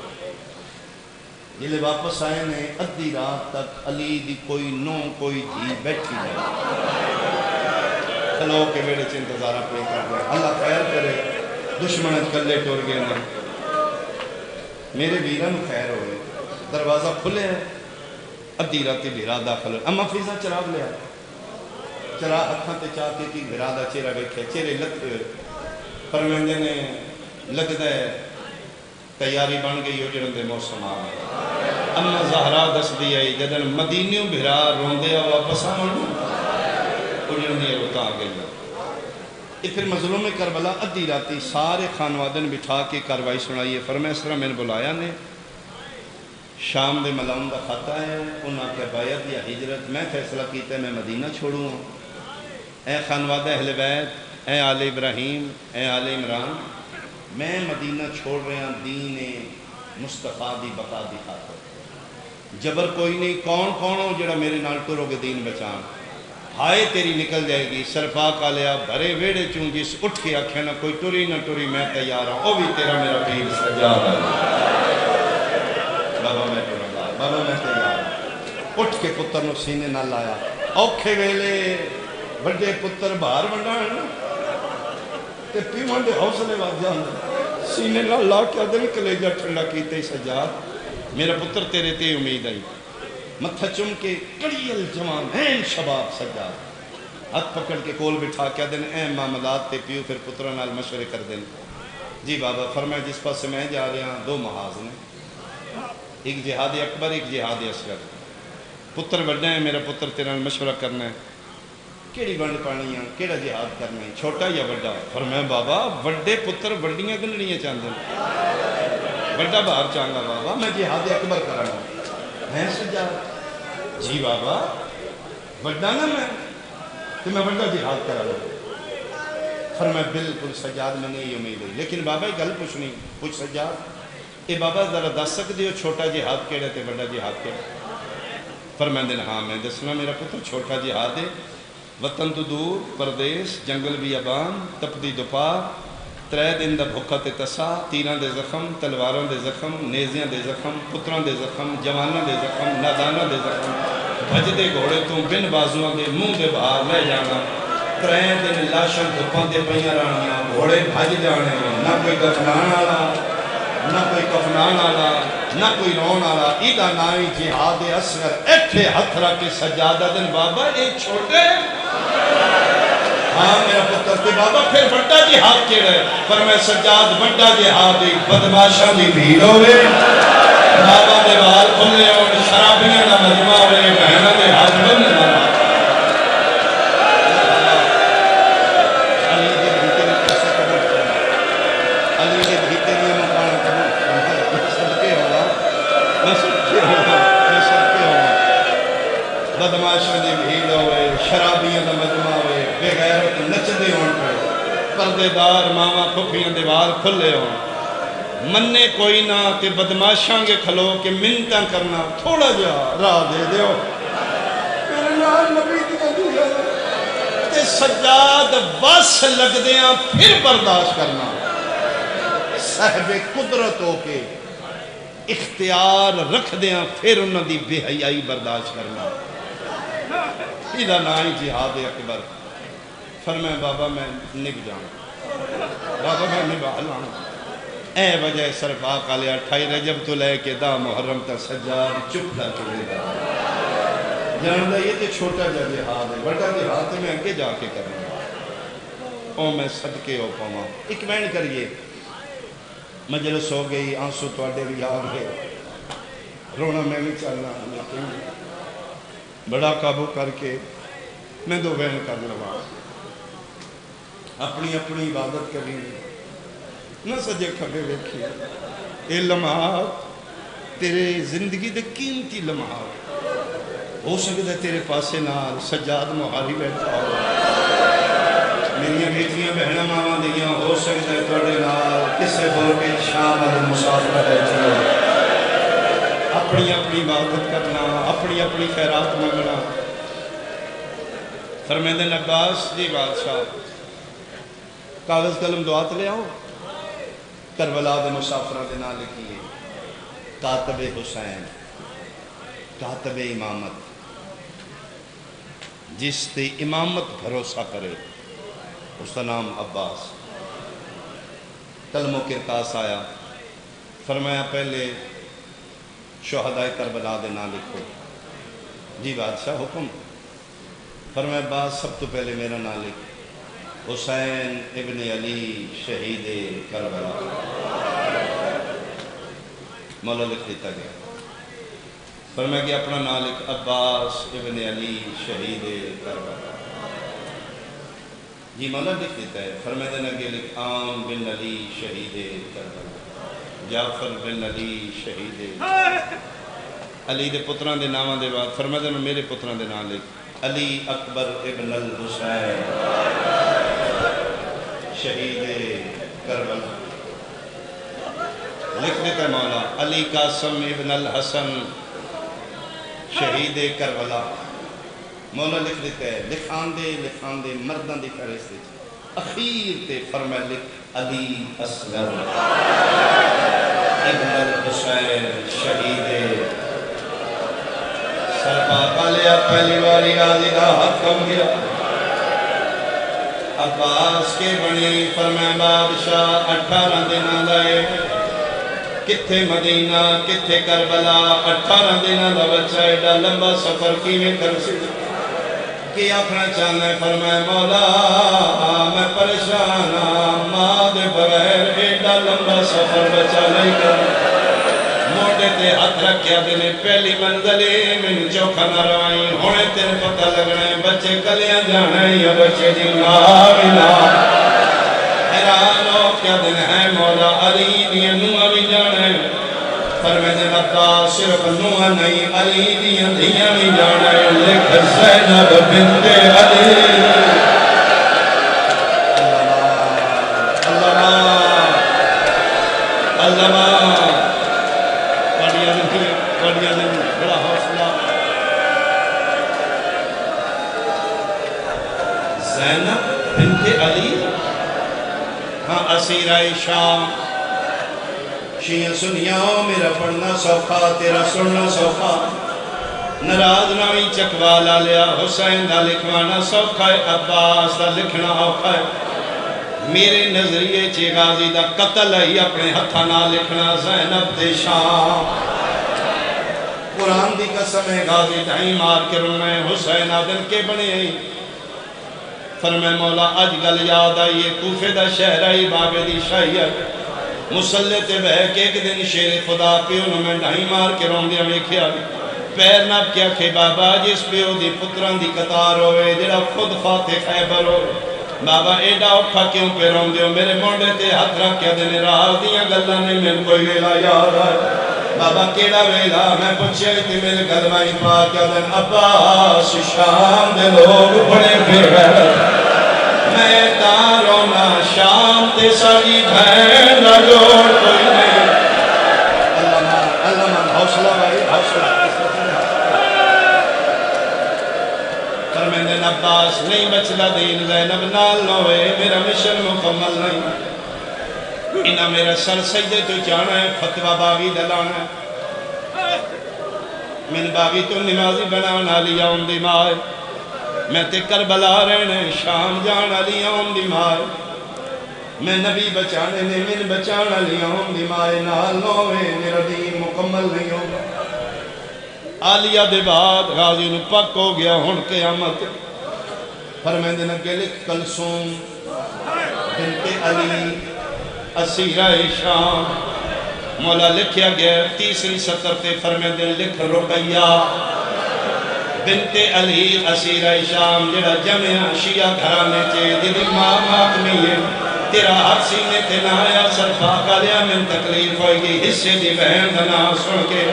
جلے واپس آئے نے ادھی رات تک علی دی کوئی نو کوئی دھی بیٹھی ہے، کھلو کے بیڑے چ انتظارہ پہ کر گئے، اللہ خیر کرے دشمن کلے ٹور گئے نا، میرے ویران خیر ہوئے، دروازہ کھلے ہیں، ادھی راتی بھیرا داخل ہوئے، اما فیضا چراغ لیا، چراغ اکھاں تے چاہتے کہ بھیرا دا چہرہ بیٹھے، چہرے لتے ہوئے، فرمیندے نے لگتا ہے تیاری بن گئی ہو جنہوں دے موسم آ گئے، اما زہرا دس دی آئی جدن مدینیوں بھیرا روندے آ واپس آمن وہ جنہوں دے روتا آ گئی۔ یہ پھر مظلوم کربلا ادھی راتی سارے خانوادن بٹھا کے کاروائی سنائیے، فرمائے اس طرح میں نے بلایا نے، شام دے ملون دا خطہ ہے، انہاں کے بیعت یا ہجرت، میں فیصلہ کیتا ہے میں مدینہ چھوڑوں ہوں، اے خانوادہ اہل بیت، اے آل ابراہیم، اے آل عمران، میں مدینہ چھوڑ رہے ہیں دین مصطفیٰ دی بقا دی خاطر، جبر کوئی نہیں، کون ہو جڑا میرے نال ٹرو گے دین بچان، ہائے تیری نکل جائے گی، سرپاک آلیا بھرے ویڑے چوں جس اٹھ کے آکھے نہ کوئی ٹری نہ ٹری میں تیار ہوں، او بھی تیرا میرا پیر سجاد ہے، بابا میں ٹرنگا، بابا میں تیار ہوں، اٹھ کے پتر نو سینے نہ لایا، اوکھے ویلے بڑے پتر باہر بنڈان تے پیوان دے حوصلے واد جان سینے نہ لا کے دل کلیجہ ٹھنڈا کیتے سجاد میرا پتر تیرے تے امید آئی، متھا چم کے کڑیل جوان ہیں شباب سجاد، ہاتھ پکڑ کے کول بٹھا کے دن اے معاملات تے پیو پھر پتروں نال مشورے کر دیں. جی بابا فرمایا جس پاس میں جا رہا ہوں دو محاذ نے، ایک جہاد اکبر ایک جہاد اصغر. پتر بڑا ہے، میرا پتر تیرے نال مشورہ کرنا ہے، کیڑی ونڈ پانی ہے، کیڑا جہاد کرنا ہے، چھوٹا یا بڑا؟ فرمایا بابا وڈے پتر وڈیاں گنڑیاں چاہتے ہیں، بڑا باہر چاہتا بابا میں جہاد اکبر کرنا ہے. سجاد جی بابا بڑا نا میں تو میں بڑا جہاد کرا لوں. فرمایا بالکل سجاد میں نہیں امید ہے، لیکن بابا یہ گل پوچھنی. پوچھ سجاد، اے بابا ذرا دس سکتے ہو چھوٹا جہاد کیڑا تے بڑا جہاد کیڑا؟ فرمایا دن ہاں میں دسنا میرا پتر، چھوٹا جہاد ہے وطن تو دور پردیس جنگل بھی ابام تپدی دوپہر 3 دن دا بھوکا تے تسا، تیراں دے زخم تلواراں دے زخم نیزیاں دے زخم پتراں دے زخم جواناں دے زخم ناداناں دے زخم بھجدے گھوڑے تو بن بازوان دے منہ دے باہر لے جانا. 3 دن لاشاں دھپاں دے پئیاں رہنیاں، گھوڑے بھج جانے، نہ کوئی دفنان والا نہ کوئی کفنان والا نہ کوئی رون والا. ایدہ نائی جہاد اصغر. ایتھے ہتھ رکھ کے سجادہ دن بابا ایک چھوٹے ہاں میرا پتر تے بابا پھر بڑا جہاد کیڑا ہے؟ پر میں سجاد بڑا جہاد دی بدماشاں دی بھیڑ ہوئے، بابا دے وال کھلے اور شرابیاں دا مجمع ہوئے، بہناں دے ہاتھ بند نہ بدماشاں دی بھیڑ ہوئے، شرابیاں دا مجمع ہوئے، بے غیرت نچدے ہون پہ، پردے دار ماما پھپھیاں دے وال کھلے ہون. مننے کوئی نہ تے بدماشاں گے کھلو کہ منتاں کرنا تھوڑا جا راہ دے دیو میرے نال نبی دی گدی تے سجاد بس لگ دیاں پھر برداشت کرنا. صاحب قدرت ہو کے اختیار رکھ دیاں پھر انہوں دی بے حیائی برداشت کرنا. ایدہ نائی جہاد اکبر. فرمایا بابا میں نب جاؤں، بابا میں نبا لاؤں. اے وجہ سرفاق علیہ 28 رجب تو لے کے 10 محرم تا سجاد چپ لا کے دے دا. جاندہ یہ تے چھوٹا جا جہاد ہے، بڑا جہاد تو میں انکے جا کے کرنا. او میں صدقے ہو پاما. ایک مین کریے مجلس ہو گئی، آنسو توڑے بھی آگ ہے، رونا میں بھی چلنا بڑا قابو کر کے میں دو بین کر لوا. اپنی اپنی عبادت کریں نہ سجے کھبے ویکھی. اے لمحات تیرے زندگی دے قیمتی لمحات، ہو سکتا ہے تیرے پاسے نال سجاد مہاری بیٹھا ہو، میری بیٹیاں بہناں ماواں دیاں، ہو سکتا ہے توڑے نال کسے بول کے شام والے مسافر بیٹھی ہو. اپنی اپنی عبادت کرنا، اپنی اپنی خیرات منگنا. فرمیدن عباس جی بادشاہ کاغذ قلم دعات لے آؤ. کربلا دے مسافرہ دے نام لکھیے کاتب حسین، کاتب امامت، جس تے امامت بھروسہ کرے اس کا نام عباس. کلم و کرتاس آیا. فرمایا پہلے شہداء کربلا دے نام لکھو. جی بادشاہ حکم. فرمایا عباس سب تو پہلے میرا نام لکھ، حسین ابن علی شہید کربلا. مولا لکھ دیتا گیا. فرمایا کہ اپنا نام لکھ، عباس ابن علی شہید کربلا. جی مولا لکھ دیتا ہے. فرمایا دینا کہ لکھ عام بن علی شہید کربلا، جعفر بن علی شہید علی دے پتران دے نامہ دے بعد فرمایا دینا میرے پتران دے نام لکھ، علی اکبر ابن الحسین شہید کربلا. لکھ دیتا ہے مولا علی قاسم ابن الحسن شہید کربلا. مولا لکھ دیتا ہے لکھان دے مردان دی فہرست اخیر تے فرمایا لکھ علی اصغر ابن الحسین شہید. سرپا لیا پہلی باری آزی دا حق کم گیا. عباس کے بنی. فرمایا بادشاہ 18 دن دائے کتھے مدینہ کتھے کربلا. 18 دن دا بچہ ایڈا لمبا سفر کی میں کر سی کی آخنا چاہنا ہے؟ فرمائے مولا میں پریشان ہاں، ماں دے بغیر ایڈا لمبا سفر بچا نہیں کر موٹے تے ہاتھ رکھیا دینے پہلی منزلی من چوکھا نہ روائی ہونے تیرے پتہ لگنے بچے کلیاں جانے یا بچے دی ماں ملا حیران ہو کیا دن ہے مولا علی دیا نوہ بھی جانے فرمائے دن عباس صرف نوہ نہیں علی دیا دیا بھی جانے لکھ زینب بنت علی اللہ پڑھیا دن بڑا حوصلہ زینب بنت علی ہاں اسیرہ شام شیعہ سنیاؤ میرا پڑھنا سوکھا تیرا سننا سوکھا نراز ناوی چکوالا لیا حسین دا لکھوانا سوکھا ہے عباس دا لکھنا اوکھا ہے میرے نظریے چے غازی دا قتل ہے اپنے ہتھا نہ لکھنا زینب دے شام قرآن دی قسم ہے غازی دھائی مار کے رونے حسین آدن کے بنے ہیں فرمائے مولا اج گل یاد آئیے کوفے دا شہر آئی بابے دی شاہیت مسلح تے بہ کے ایک دن شیر خدا پیو نو میں ڈھائی مار کے رون دیا میں کیا پیر نب کیا کہ بابا جس پیو دی پتران دی قطار ہوئے جڑا خود فاتح خیبر ہوئے بابا ایڈا اٹھا کیوں پہ رون دیو میرے مونڈے تے ہاتھ رکھ کیا دن راہ دیا گلہ نے میں کوئی ویلا یاد آئے بابا کیڑا ویلا میں پوچھے تھی میرے گلوائی پا کیا دن عباس شام دے لوگ بڑے پھر میں تارونا شام تے ساری بھین لجوڑ کوئی نہیں اللہ مان حوصلہ بھائی حوصلہ فرمیندن عباس نہیں بچلا دین زینب نال نوے میرا مشن مکمل نہیں انہا میرا سر سجدے تو چانا ہے فتوہ باغی دلانا ہے من باغی تو نمازی بنانا لیا ان دی مائے میں تے کربلا رہنے شام جانا لیا ان دی مائے میں نبی بچانے نے من بچانا لیا ان دی مائے نال نوے میرا دین مکمل نہیں ہوگا آلیہ دے بعد غازی نو پک ہو گیا ہن قیامت فرمیندن کے لکھ کلثوم بنت علی اسیرہ شام مولا لکھیا گیا تیسری سطر تے فرمیندن لکھ رقیہ بنت علی اسیرہ شام جڑا جمعہ شیعہ گھرانے چے دیدی ماں ماکمی ہے تیرا حق سینے تے نایا صرفا کالیا من تکلیف ہوئی گی حصے دی بہن دنا سن کے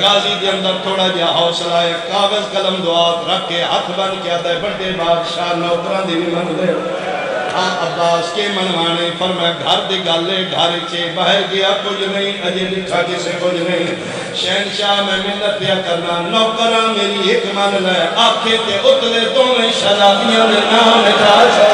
غازی دی اندر تھوڑا جا حوصلہ ہے کاغذ قلم دعات رکھ کے ہاتھ بن کیا دے بڑے بادشاہ نوکران دی بھی من دے ہاں عباس کے منوانے فرمائے گھر دی گالے گھر چے باہر گیا کچھ نہیں اجے لکھا کسے کچھ نہیں شہنشاہ میں منت پیا کرنا نوکران میری ایک من لے آنکھیں تے اتلے دونیں شرابیاں نے نام جاسا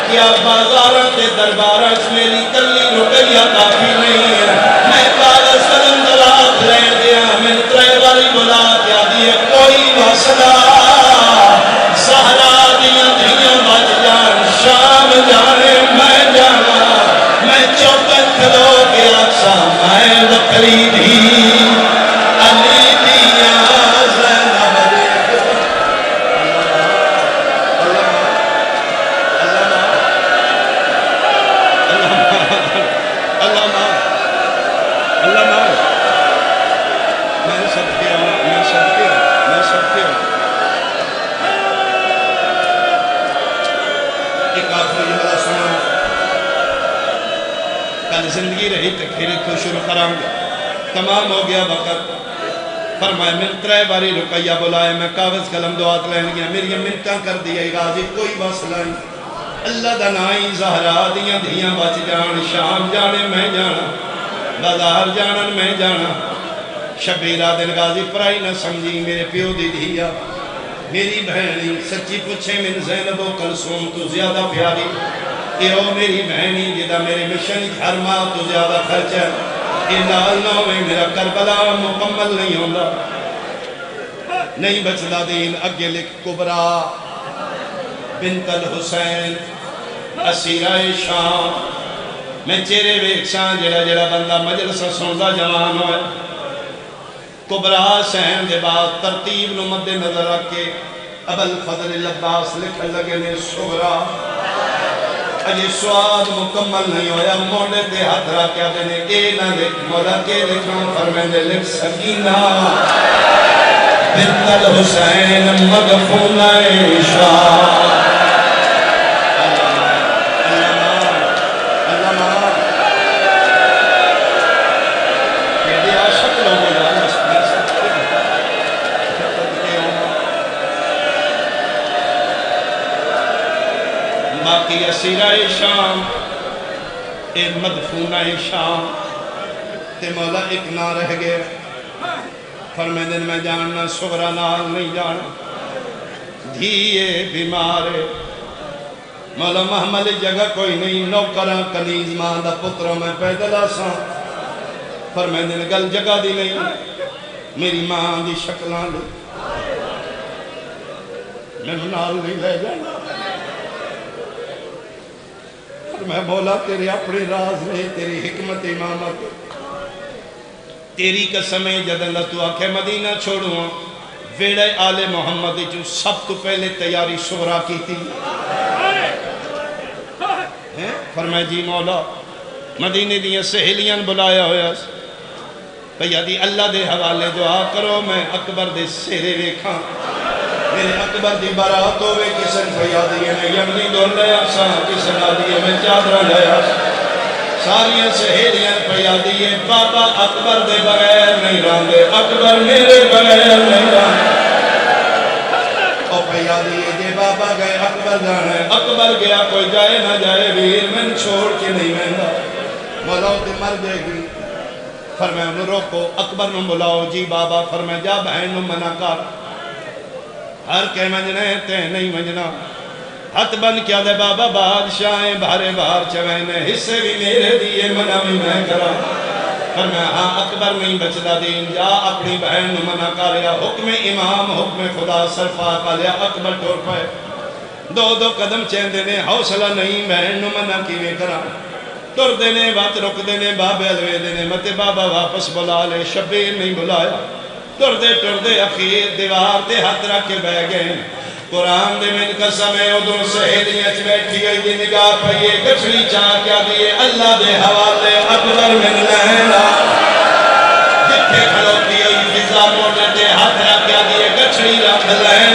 کیا بازاراں تے درباراں میری کلی رقیہ کافی نہیں ہے میں کاغذ قلم دلات لین دیا من ترے والی بلا کیا دیئے کوئی مسئلہ سہرا دیا دیا بچ جان شام جانے میں جانا میں چوکت کھلو گیا سا میں لکری بھی علی دیا زینب زندگی رہی تکھیری تو شروع کرام گا تمام ہو گیا وقت فرمائے من ترے باری رقیہ بلائے میں کاغذ قلم دعات لین گیا میری منتاں کر دیا غازی کوئی بس لائیں اللہ دنائی زہرا دیا دیا بچ جان شام جانے میں جانا بازار جانا میں جانا شبیرہ دن غازی پرائی نہ سمجھی میرے پیو دی دیا میری بہنی سچی پوچھے من زینب و کلثوم تو زیادہ پیاری او میری بہنی جدا میرے مشن ہر ماہ تو زیادہ خرچ ہے یہ نال نو میں میرا کربلا مکمل نہیں ہوندہ نہیں بچلا دین اگے لکھ کبرا بنت الحسین اسیرہ شام میں چہرے ویکساں جڑا جڑا بندہ مجلس سندا جوان ہوئے کبرا سین دے بعد ترتیب نو مد نظر رکھ کے ابو الفضل العباس لکھن لگے نے صغرا اجے سواد مکمل نہیں ہویا موڑے دے ہاتھ رکھیا دینے اے نہ لکھ مولا کے لکھوں فرمیندے لکھ سکینہ بنت الحسین مدفونہ شاہ باقی اسیرہ شام اے مدفونہ شام تے مولا ایک نہ رہ گئے فرمیندے میں جاننا صغرا نال نہیں جانا دھیے بیمارے مولا محمل جگہ کوئی نہیں نوکرہ کنیز ماں دا پتروں میں پیدل آساں فرمیندے گل جگہ دی نہیں میری ماں دی شکلان دی میں نال نہیں لے جانا میں مولا تیرے اپنے راز میں تیری حکمت امامت تیری قسم جد اللہ تو آکھے مدینہ چھوڑوں ویڑے آل محمد جو سب تو پہلے تیاری صغرا کی تھی فرمائے جی مولا مدینہ دیا سہیلیاں بلایا ہویا کہیا دی اللہ دے حوالے دعا کرو میں اکبر دے سیرے ویکھاں میرے اکبر دی برات ہوئے کسن فیادی میں یمنی دور لیا سا کسن آدھی میں چادرہ لیا ساریاں سہیلیاں فیادی بابا اکبر دے بغیر نہیں راندے اکبر میرے بغیر نہیں راندے او فیادی جے بابا گئے اکبر جانے اکبر گیا کوئی جائے نہ جائے ویر میں چھوڑ کے نہیں مہنگا مولاؤ تے مر جائے گی فرمائے انہوں روکو اکبر نو بلاؤ جی بابا فرمائے جا بہن نو منع کر ہر کے منجنے تے نہیں منجنا ہاتھ بند کیا دے بابا بادشاہیں بھارے بھار چوینے حصے بھی میرے دیئے منع بھی میں کرا فرمایا ہاں اکبر نہیں بچدا دین جا اپنی بہن نو منع کر لیا حکم امام حکم خدا سرفا کا لیا اکبر ٹور پائے دو قدم چین دینے حوصلہ نہیں بہن نو منع کیویں کرا ٹر دینے بات رک دینے بابے علوے دینے مت بابا واپس بلا لے شبیر نہیں بلایا ٹر دے اخیر دیوار دے ہاتھ رکھ کے بہ گئے قرآن دے من قسم ہے ادھر سہیلیاں چ بیٹھی گئی دی نگاہ پئیے گچھڑی چاہ کیا دیئے اللہ دے حوالے اکبر من لینا جتھے کھڑوتی ہوئی فضا موڑے تے ہاتھ رکھ کیا دیئے گچھڑی رکھ لینا